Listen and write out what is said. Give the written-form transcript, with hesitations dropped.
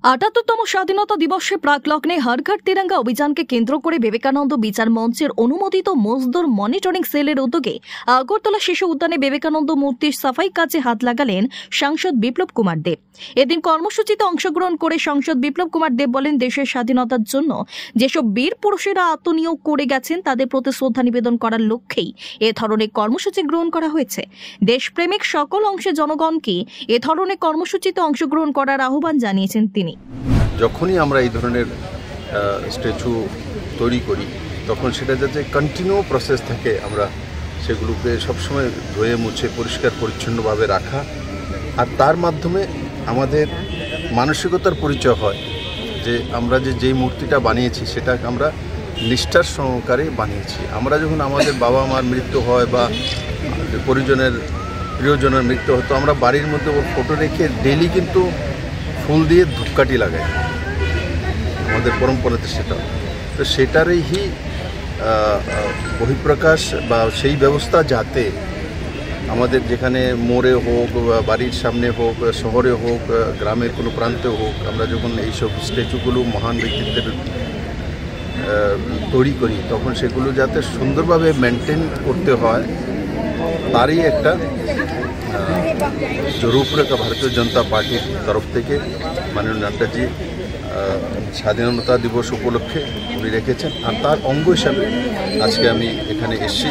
৭৮তম স্বাধীনতা দিবসে প্রাকলগ্নে হর ঘর তিরঙ্গা অভিযানকে কেন্দ্র করে বিবেকানন্দ বিচার মঞ্চের অনুমোদিত মজদুর মনিটরিং সেলের উদ্যোগে আগরতলা শিশু উদ্যানে বিবেকানন্দ মূর্তির সাফাই কাজে হাত লাগালেন সাংসদ বিপ্লব কুমার দেব। এদিন কর্মসূচিতে অংশগ্রহণ করে সাংসদ বিপ্লব কুমার দেব বলেন, দেশের স্বাধীনতার জন্য যেসব বীর পুরুষেরা আত্মনিয়োগ করে গেছেন তাদের প্রতি শ্রদ্ধা নিবেদন করার লক্ষ্যেই এ ধরনের কর্মসূচি গ্রহণ করা হয়েছে। দেশপ্রেমিক সকল অংশে জনগণকে এ ধরনের কর্মসূচিতে অংশগ্রহণ করার আহ্বান জানিয়েছেন তিনি। যখনই আমরা এই ধরনের স্ট্যাচু তৈরি করি তখন সেটা যাতে কন্টিনিউ প্রসেস থাকে, আমরা সেগুলোকে সবসময় ধুয়ে মুছে পরিষ্কার পরিচ্ছন্নভাবে রাখা, আর তার মাধ্যমে আমাদের মানসিকতার পরিচয় হয় যে আমরা যেই মূর্তিটা বানিয়েছি সেটা আমরা নিষ্ঠার সহকারে বানিয়েছি। আমরা যখন আমাদের বাবা মার মৃত্যু হয় বা প্রিয়জনের মৃত্যু হয় তো আমরা বাড়ির মধ্যে ওর ফটো রেখে ডেলি কিন্তু ফুল দিয়ে ধূপকাঠি লাগাই, আমাদের পরম্পরাতে সেটা। তো সেটারই বহিঃপ্রকাশ বা সেই ব্যবস্থা যাতে আমাদের যেখানে মোড়ে হোক, বাড়ির সামনে হোক, শহরে হোক, গ্রামের কোনো প্রান্তে হোক, আমরা যখন এইসব স্ট্যাচুগুলো মহান ব্যক্তিত্বের তৈরি করি তখন সেগুলো যাতে সুন্দরভাবে মেনটেন করতে হয়, তারই একটা রূপরেখা ভারতীয় জনতা পার্টির তরফ থেকে মাননীয় নাড্ডাজি স্বাধীনতা দিবস উপলক্ষে উনি রেখেছেন, আর তার অঙ্গ হিসাবে আজকে আমি এখানে এসেছি।